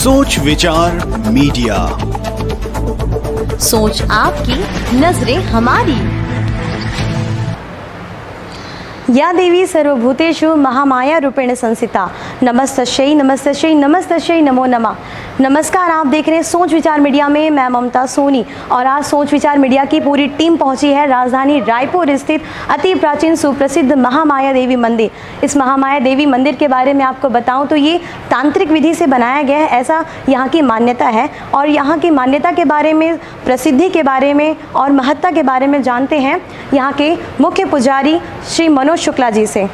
सोच विचार मीडिया, सोच आपकी, नजरें हमारी। या देवी सर्वभूतेषु महामाया रूपेण संस्थिता, नमस्तस्यै नमस्तस्यै नमस्तस्यै नमो नमः। नमस्कार, आप देख रहे हैं सोच विचार मीडिया में। मैं ममता सोनी और आज सोच विचार मीडिया की पूरी टीम पहुंची है राजधानी रायपुर स्थित अति प्राचीन सुप्रसिद्ध महामाया देवी मंदिर। इस महामाया देवी मंदिर के बारे में आपको बताऊं तो ये तांत्रिक विधि से बनाया गया है, ऐसा यहाँ की मान्यता है। और यहाँ की मान्यता के बारे में, प्रसिद्धि के बारे में और महत्ता के बारे में जानते हैं यहाँ के मुख्य पुजारी श्री मनोज शुक्ला जी से।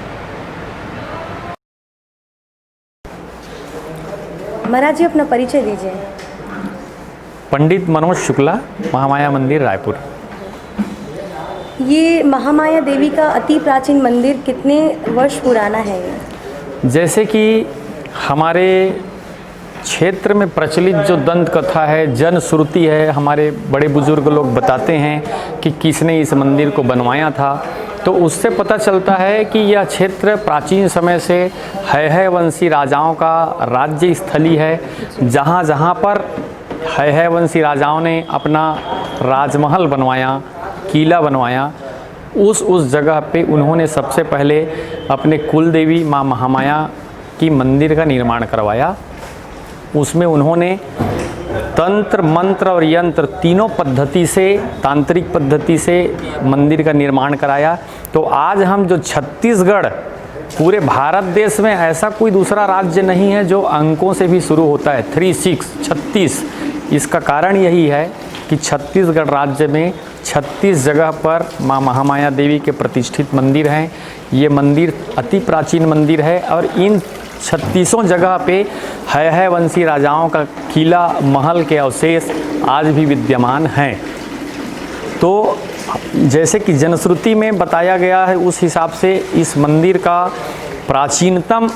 महाराज जी, अपना परिचय दीजिए। पंडित मनोज शुक्ला, महामाया मंदिर रायपुर। ये महामाया देवी का अति प्राचीन मंदिर कितने वर्ष पुराना है ये? जैसे कि हमारे क्षेत्र में प्रचलित जो दंत कथा है, जन श्रुति है, हमारे बड़े बुजुर्ग लोग बताते हैं कि किसने इस मंदिर को बनवाया था, तो उससे पता चलता है कि यह क्षेत्र प्राचीन समय से है वंशी राजाओं का राज्य स्थली है। जहाँ जहाँ पर है वंशी राजाओं ने अपना राजमहल बनवाया, किला बनवाया, उस जगह पे उन्होंने सबसे पहले अपने कुल देवी माँ महामाया की मंदिर का निर्माण करवाया। उसमें उन्होंने तंत्र, मंत्र और यंत्र तीनों पद्धति से, तांत्रिक पद्धति से मंदिर का निर्माण कराया। तो आज हम जो छत्तीसगढ़, पूरे भारत देश में ऐसा कोई दूसरा राज्य नहीं है जो अंकों से भी शुरू होता है, 36। इसका कारण यही है कि छत्तीसगढ़ राज्य में 36 जगह पर माँ महामाया देवी के प्रतिष्ठित मंदिर हैं। ये मंदिर अति प्राचीन मंदिर है और इन 36 जगह पे है वंशी राजाओं का किला, महल के अवशेष आज भी विद्यमान हैं। तो जैसे कि जनश्रुति में बताया गया है, उस हिसाब से इस मंदिर का प्राचीनतम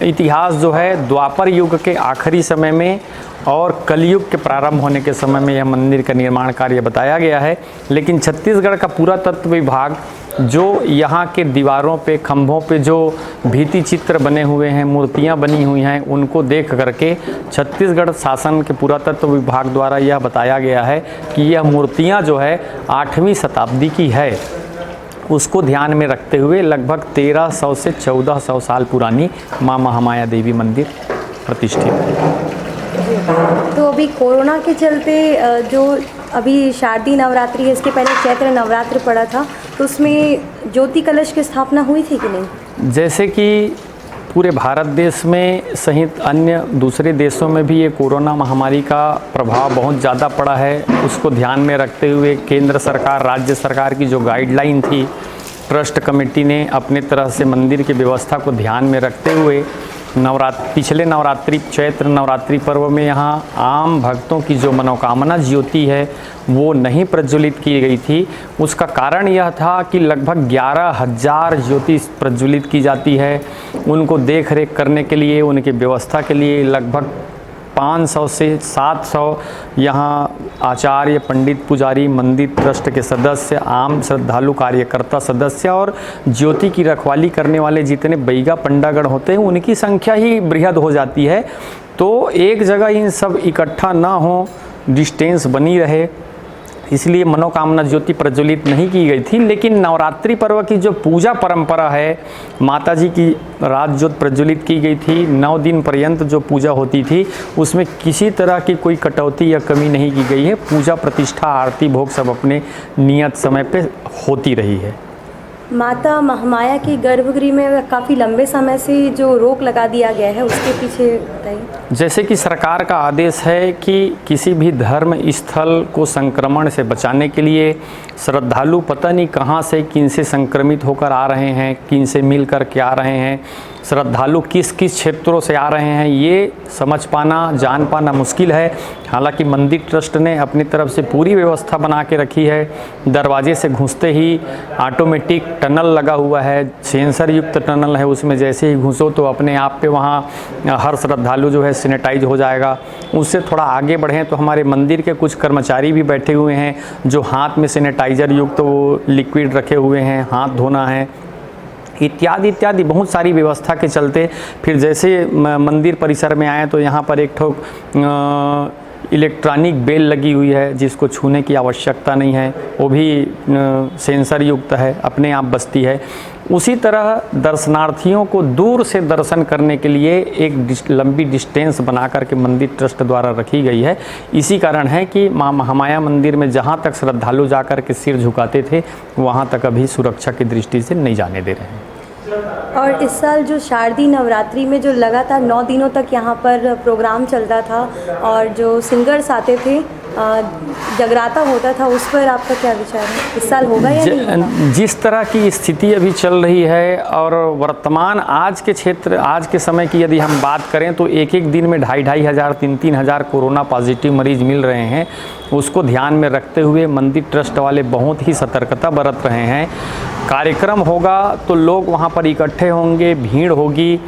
इतिहास जो है द्वापर युग के आखिरी समय में और कलयुग के प्रारंभ होने के समय में यह मंदिर का निर्माण कार्य बताया गया है। लेकिन छत्तीसगढ़ का पुरातत्व विभाग जो यहाँ के दीवारों पे, खंभों पे जो भित्ति चित्र बने हुए हैं, मूर्तियाँ बनी हुई हैं, उनको देख करके छत्तीसगढ़ शासन के पुरातत्व विभाग द्वारा यह बताया गया है कि यह मूर्तियाँ जो है 8वीं शताब्दी की है। उसको ध्यान में रखते हुए लगभग 1300 से 1400 साल पुरानी माँ महामाया देवी मंदिर प्रतिष्ठित है। तो अभी कोरोना के चलते जो अभी शारदीय नवरात्रि है, इसके पहले चैत्र नवरात्र पड़ा था, तो उसमें ज्योति कलश की स्थापना हुई थी कि नहीं? जैसे कि पूरे भारत देश में सहित अन्य दूसरे देशों में भी ये कोरोना महामारी का प्रभाव बहुत ज़्यादा पड़ा है। उसको ध्यान में रखते हुए केंद्र सरकार, राज्य सरकार की जो गाइडलाइन थी, ट्रस्ट कमेटी ने अपने तरह से मंदिर की व्यवस्था को ध्यान में रखते हुए पिछले नवरात्रि, चैत्र नवरात्रि पर्व में यहाँ आम भक्तों की जो मनोकामना ज्योति है वो नहीं प्रज्वलित की गई थी। उसका कारण यह था कि लगभग 11,000 ज्योति प्रज्वलित की जाती है। उनको देख रेख करने के लिए, उनकी व्यवस्था के लिए लगभग 500 से 700 यहाँ आचार्य, पंडित, पुजारी, मंदिर ट्रस्ट के सदस्य, आम श्रद्धालु, कार्यकर्ता सदस्य और ज्योति की रखवाली करने वाले जितने बैगा पंडागण होते हैं उनकी संख्या ही बृहद हो जाती है। तो एक जगह इन सब इकट्ठा ना हो, डिस्टेंस बनी रहे, इसलिए मनोकामना ज्योति प्रज्वलित नहीं की गई थी। लेकिन नवरात्रि पर्व की जो पूजा परंपरा है, माता जी की रात ज्योत प्रज्वलित की गई थी, 9 दिन पर्यंत जो पूजा होती थी उसमें किसी तरह की कोई कटौती या कमी नहीं की गई है। पूजा, प्रतिष्ठा, आरती, भोग सब अपने नियत समय पे होती रही है। माता महामाया की गर्भगृह में काफ़ी लंबे समय से जो रोक लगा दिया गया है, उसके पीछे बताइए। जैसे कि सरकार का आदेश है कि किसी भी धर्म स्थल को संक्रमण से बचाने के लिए श्रद्धालु पता नहीं कहाँ से, किन से संक्रमित होकर आ रहे हैं, किन से मिल कर के आ रहे हैं, श्रद्धालु किस किस क्षेत्रों से आ रहे हैं, ये समझ पाना, जान पाना मुश्किल है। हालांकि मंदिर ट्रस्ट ने अपनी तरफ से पूरी व्यवस्था बना के रखी है। दरवाजे से घुसते ही ऑटोमेटिक टनल लगा हुआ है, सेंसर युक्त टनल है, उसमें जैसे ही घुसो तो अपने आप पे वहाँ हर श्रद्धालु जो है सैनिटाइज हो जाएगा। उससे थोड़ा आगे बढ़ें तो हमारे मंदिर के कुछ कर्मचारी भी बैठे हुए हैं जो हाथ में सैनिटाइजर युक्त वो लिक्विड रखे हुए हैं, हाथ धोना है, इत्यादि इत्यादि बहुत सारी व्यवस्था के चलते फिर जैसे मंदिर परिसर में आए तो यहाँ पर एक ठोक इलेक्ट्रॉनिक बेल लगी हुई है जिसको छूने की आवश्यकता नहीं है, वो भी सेंसर युक्त है, अपने आप बजती है। उसी तरह दर्शनार्थियों को दूर से दर्शन करने के लिए एक लंबी डिस्टेंस बना करके मंदिर ट्रस्ट द्वारा रखी गई है। इसी कारण है कि माँ महामाया मंदिर में जहाँ तक श्रद्धालु जाकर के सिर झुकाते थे वहाँ तक अभी सुरक्षा की दृष्टि से नहीं जाने दे रहे हैं। और इस साल जो शारदीय नवरात्रि में जो लगातार 9 दिनों तक यहाँ पर प्रोग्राम चलता था और जो सिंगर्स आते थे, जगराता होता था, उस पर आपका क्या विचार है? इस साल होगा या नहीं? जिस तरह की स्थिति अभी चल रही है और वर्तमान आज के समय की यदि हम बात करें तो एक दिन में 2,500 हज़ार 3,000 हज़ार कोरोना पॉजिटिव मरीज मिल रहे हैं। उसको ध्यान में रखते हुए मंदिर ट्रस्ट वाले बहुत ही सतर्कता बरत रहे हैं। कार्यक्रम होगा तो लोग वहाँ पर इकट्ठे होंगे, भीड़ होगी।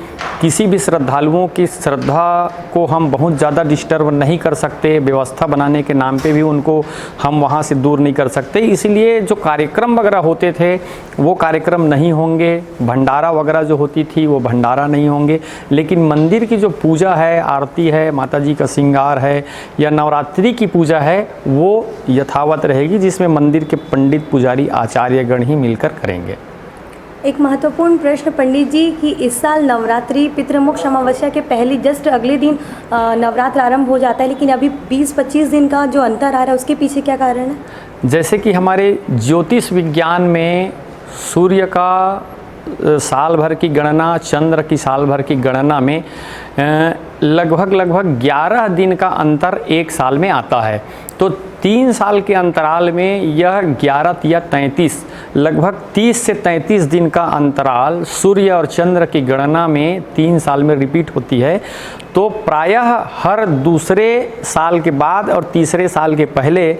किसी भी श्रद्धालुओं की श्रद्धा को हम बहुत ज़्यादा डिस्टर्ब नहीं कर सकते, व्यवस्था बनाने के नाम पे भी उनको हम वहाँ से दूर नहीं कर सकते। इसलिए जो कार्यक्रम वगैरह होते थे वो कार्यक्रम नहीं होंगे, भंडारा वगैरह जो होती थी वो भंडारा नहीं होंगे, लेकिन मंदिर की जो पूजा है, आरती है, माता जी का श्रृंगार है या नवरात्रि की पूजा है वो यथावत रहेगी, जिसमें मंदिर के पंडित पुजारी आचार्यगण ही मिलकर करेंगे। एक महत्वपूर्ण प्रश्न पंडित जी कि इस साल नवरात्रि पितृमोक्ष अमावस्या के पहले जस्ट अगले दिन नवरात्र आरंभ हो जाता है, लेकिन अभी 20-25 दिन का जो अंतर आ रहा है उसके पीछे क्या कारण है? जैसे कि हमारे ज्योतिष विज्ञान में सूर्य का साल भर की गणना, चंद्र की साल भर की गणना में लगभग 11 दिन का अंतर एक साल में आता है। तो 3 साल के अंतराल में यह 11 या 33 लगभग 30 से 33 दिन का अंतराल सूर्य और चंद्र की गणना में 3 साल में रिपीट होती है। तो प्रायः हर दूसरे साल के बाद और तीसरे साल के पहले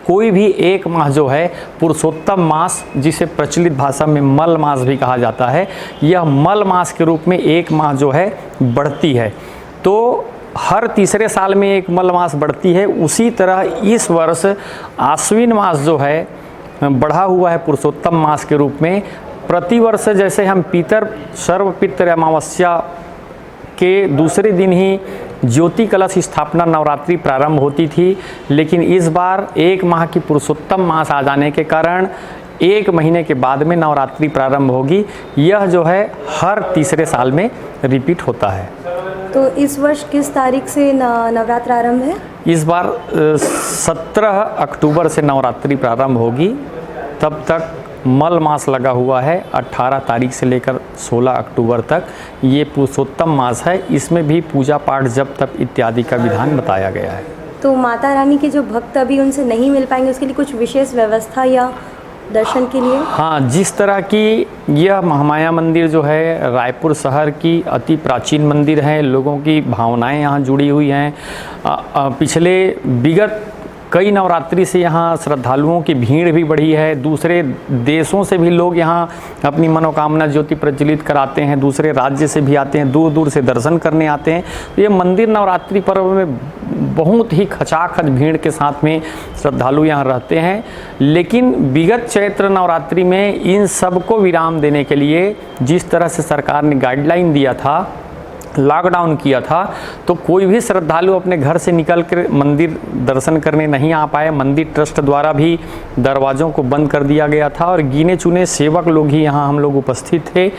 कोई भी एक माह जो है पुरुषोत्तम मास, जिसे प्रचलित भाषा में मल मास भी कहा जाता है, यह मल मास के रूप में एक माह जो है बढ़ती है। तो हर तीसरे साल में एक मल मास बढ़ती है। उसी तरह इस वर्ष आश्विन मास जो है बढ़ा हुआ है पुरुषोत्तम मास के रूप में। प्रतिवर्ष जैसे हम सर्व पितृ अमावस्या के दूसरे दिन ही ज्योति कलश स्थापना नवरात्रि प्रारंभ होती थी, लेकिन इस बार एक माह की पुरुषोत्तम मास आ जाने के कारण 1 महीने के बाद में नवरात्रि प्रारंभ होगी। यह जो है हर तीसरे साल में रिपीट होता है। तो इस वर्ष किस तारीख से नवरात्र आरंभ है? इस बार 17 अक्टूबर से नवरात्रि प्रारंभ होगी। तब तक मल मास लगा हुआ है। 18 तारीख से लेकर 16 अक्टूबर तक ये पुरुषोत्तम मास है। इसमें भी पूजा पाठ, जप तप इत्यादि का विधान बताया गया है। तो माता रानी के जो भक्त अभी उनसे नहीं मिल पाएंगे, उसके लिए कुछ विशेष व्यवस्था या दर्शन के लिए? हाँ, जिस तरह की यह महामाया मंदिर जो है रायपुर शहर की अति प्राचीन मंदिर है। लोगों की भावनाएं यहाँ जुड़ी हुई हैं। पिछले विगत कई नवरात्रि से यहाँ श्रद्धालुओं की भीड़ भी बढ़ी है। दूसरे देशों से भी लोग यहाँ अपनी मनोकामना ज्योति प्रज्वलित कराते हैं। दूसरे राज्य से भी आते हैं, दूर दूर से दर्शन करने आते हैं। तो ये मंदिर नवरात्रि पर्व में बहुत ही खचाखच भीड़ के साथ में श्रद्धालु यहाँ रहते हैं। लेकिन विगत चैत्र नवरात्रि में इन सब को विराम देने के लिए जिस तरह से सरकार ने गाइडलाइन दिया था, लॉकडाउन किया था, तो कोई भी श्रद्धालु अपने घर से निकल कर मंदिर दर्शन करने नहीं आ पाए। मंदिर ट्रस्ट द्वारा भी दरवाज़ों को बंद कर दिया गया था और गिने चुने सेवक लोग ही यहाँ हम लोग उपस्थित थे।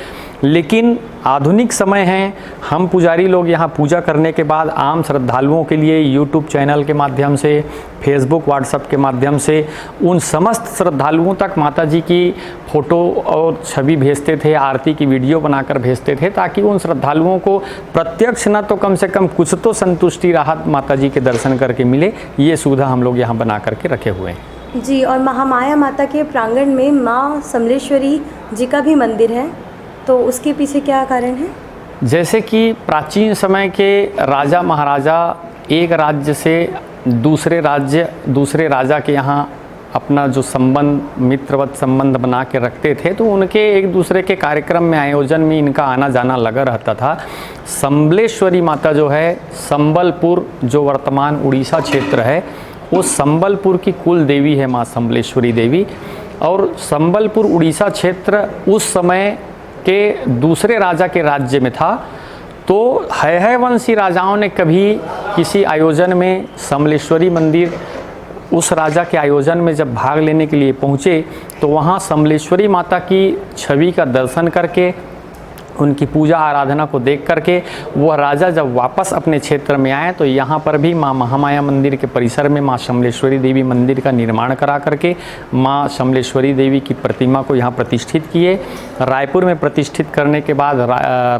लेकिन आधुनिक समय है, हम पुजारी लोग यहाँ पूजा करने के बाद आम श्रद्धालुओं के लिए यूट्यूब चैनल के माध्यम से, फेसबुक व्हाट्सएप के माध्यम से उन समस्त श्रद्धालुओं तक माता जी की फ़ोटो और छवि भेजते थे, आरती की वीडियो बनाकर भेजते थे, ताकि उन श्रद्धालुओं को प्रत्यक्ष न तो कम से कम कुछ तो संतुष्टि राहत माता जी के दर्शन करके मिले। ये सुविधा हम लोग यहाँ बना करके रखे हुए हैं जी। और महामाया माता के प्रांगण में माँ समलेश्वरी जी का भी मंदिर है, तो उसके पीछे क्या कारण है? जैसे कि प्राचीन समय के राजा महाराजा एक राज्य से दूसरे राजा के यहाँ अपना जो संबंध, मित्रवत संबंध बना के रखते थे, तो उनके एक दूसरे के कार्यक्रम में, आयोजन में इनका आना जाना लगा रहता था। समलेश्वरी माता जो है, संबलपुर जो वर्तमान उड़ीसा क्षेत्र है, वो संबलपुर की कुल देवी है माँ समलेश्वरी देवी। और संबलपुर उड़ीसा क्षेत्र उस समय के दूसरे राजा के राज्य में था। तो है वंशी राजाओं ने कभी किसी आयोजन में समलेश्वरी मंदिर, उस राजा के आयोजन में जब भाग लेने के लिए पहुँचे तो वहाँ समलेश्वरी माता की छवि का दर्शन करके, उनकी पूजा आराधना को देख करके वह राजा जब वापस अपने क्षेत्र में आए तो यहाँ पर भी माँ महामाया मंदिर के परिसर में माँ समलेश्वरी देवी मंदिर का निर्माण करा करके माँ समलेश्वरी देवी की प्रतिमा को यहाँ प्रतिष्ठित किए। रायपुर में प्रतिष्ठित करने के बाद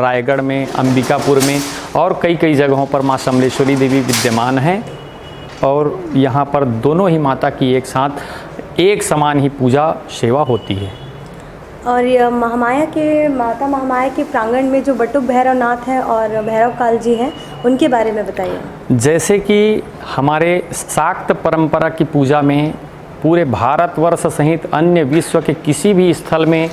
रायगढ़ में, अंबिकापुर में और कई जगहों पर माँ समलेश्वरी देवी विद्यमान हैं और यहाँ पर दोनों ही माता की एक साथ एक समान ही पूजा सेवा होती है। और यह माता महामाया के प्रांगण में जो बटुक भैरवनाथ हैं और भैरव काल जी हैं, उनके बारे में बताइए। जैसे कि हमारे शाक्त परंपरा की पूजा में पूरे भारतवर्ष सहित अन्य विश्व के किसी भी स्थल में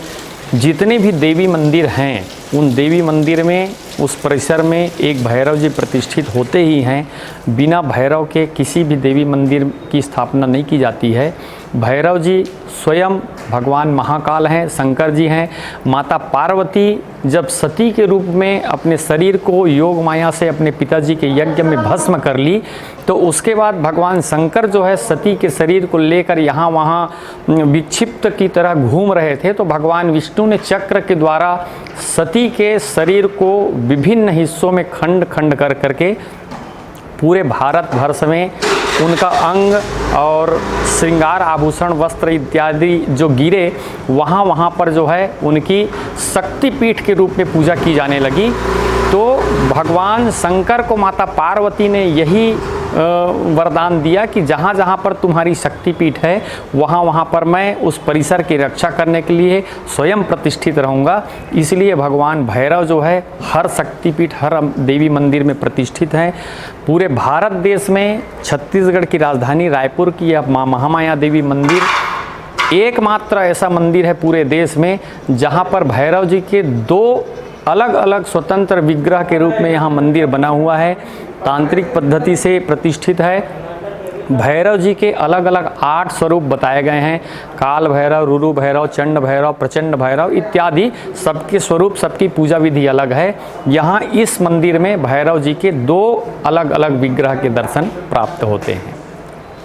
जितने भी देवी मंदिर हैं, उन देवी मंदिर में, उस परिसर में एक भैरव जी प्रतिष्ठित होते ही हैं। बिना भैरव के किसी भी देवी मंदिर की स्थापना नहीं की जाती है। भैरव जी स्वयं भगवान महाकाल हैं, शंकर जी हैं। माता पार्वती जब सती के रूप में अपने शरीर को योग माया से अपने पिताजी के यज्ञ में भस्म कर ली, तो उसके बाद भगवान शंकर जो है सती के शरीर को लेकर यहाँ वहाँ विक्षिप्त की तरह घूम रहे थे। तो भगवान विष्णु ने चक्र के द्वारा सती के शरीर को विभिन्न हिस्सों में खंड खंड कर करके पूरे भारतवर्ष में उनका अंग और श्रृंगार आभूषण वस्त्र इत्यादि जो गिरे, वहाँ पर जो है उनकी शक्तिपीठ के रूप में पूजा की जाने लगी। तो भगवान शंकर को माता पार्वती ने यही वरदान दिया कि जहाँ जहाँ पर तुम्हारी शक्तिपीठ है वहाँ पर मैं उस परिसर की रक्षा करने के लिए स्वयं प्रतिष्ठित रहूँगा। इसलिए भगवान भैरव जो है हर शक्तिपीठ, हर देवी मंदिर में प्रतिष्ठित हैं। पूरे भारत देश में छत्तीसगढ़ की राजधानी रायपुर की यह माँ महामाया देवी मंदिर एकमात्र ऐसा मंदिर है पूरे देश में जहाँ पर भैरव जी के दो अलग अलग स्वतंत्र विग्रह के रूप में यहाँ मंदिर बना हुआ है। तांत्रिक पद्धति से प्रतिष्ठित है। भैरव जी के अलग अलग 8 स्वरूप बताए गए हैं। काल भैरव, रुरु भैरव, चंड भैरव, प्रचंड भैरव इत्यादि सबके स्वरूप, सबकी पूजा विधि अलग है। यहाँ इस मंदिर में भैरव जी के 2 अलग अलग विग्रह के दर्शन प्राप्त होते हैं।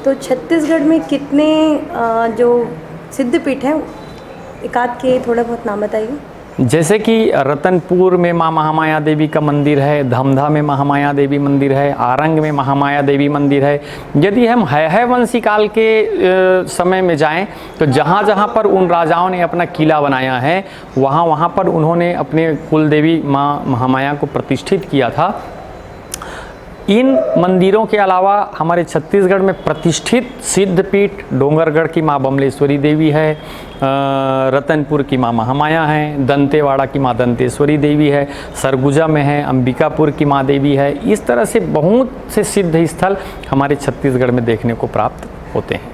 तो छत्तीसगढ़ में कितने जो सिद्धपीठ हैं, एकाध के थोड़ा बहुत नाम बताइए। जैसे कि रतनपुर में माँ महामाया देवी का मंदिर है, धमधा में महामाया देवी मंदिर है, आरंग में महामाया देवी मंदिर है। यदि हम है वंशी काल के समय में जाएं तो जहाँ जहाँ पर उन राजाओं ने अपना किला बनाया है वहाँ पर उन्होंने अपने कुल देवी माँ महामाया को प्रतिष्ठित किया था। इन मंदिरों के अलावा हमारे छत्तीसगढ़ में प्रतिष्ठित सिद्धपीठ डोंगरगढ़ की माँ बमलेश्वरी देवी है, रतनपुर की माँ महामाया है, दंतेवाड़ा की माँ दंतेश्वरी देवी है, सरगुजा में है, अंबिकापुर की माँ देवी है। इस तरह से बहुत से सिद्ध स्थल हमारे छत्तीसगढ़ में देखने को प्राप्त होते हैं।